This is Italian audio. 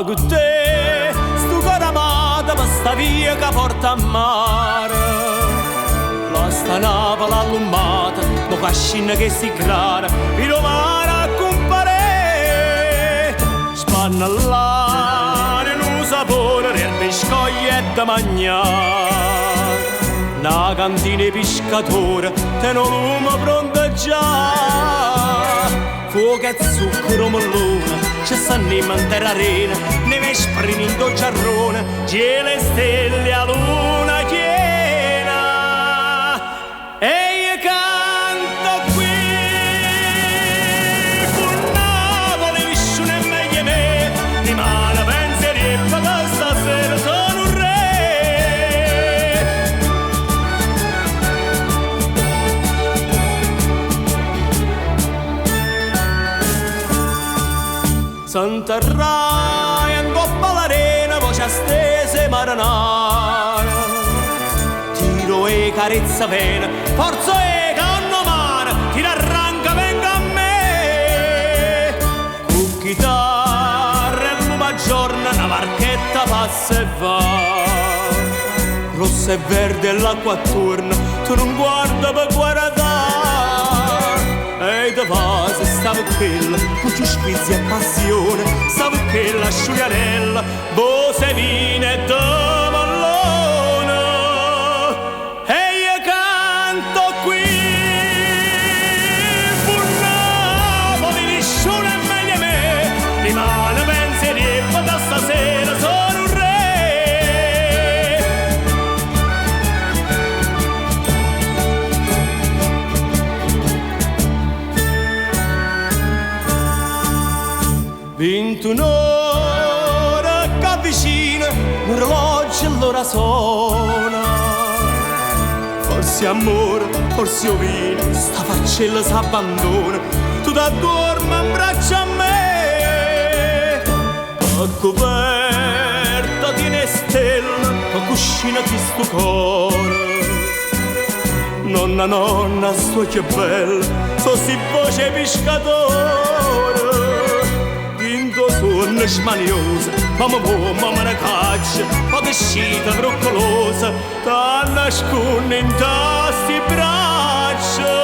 con te, sto cuore amato per sta via che porta a mare. La sta nave l'allumata, lo cascina che si grana, il romano a compare. Spannellare in un sapore del biscogli e da mangiare. Na cantina pescatore, te non lume pronto già. Fuoco e zucchero mellone, ci stanno in terra arena, ne vesprimi in giarrone, cielo e stelle a luna piena. E io canto qui, con Napoli vissuto è meglio me, rimane pensiero che stasera sono un re. S'interrai in coppa all'arena, voce stese marinara. Tiro e carezza vena, forza e canno mano, tira arranca, venga a me. Con chitarra e luma giorna, una barchetta passa e va. Rossa e verde e l'acqua attorno, tu non guarda per guardare. E da base stavo quella, con più spizzi e passione, stavo quella asciugarella, bose vine e da mallone. E io canto qui, pur Napoli nessuno è meglio me, rimane pensiero da stasera sono un re. Vinto un'ora che avvicina, l'orologio allora suona. Forse amore, forse io vino, sta faccella s'abbandona. Tu da dormi in braccio a me. A coperta di una stella, a cuscina di sto cuore. Nonna, nonna, sto che bella, so si voce pescatore. Sonno smaniosa, mamma ne caccia, poca scita broccolosa, t'ha nasconde in tasti braccia.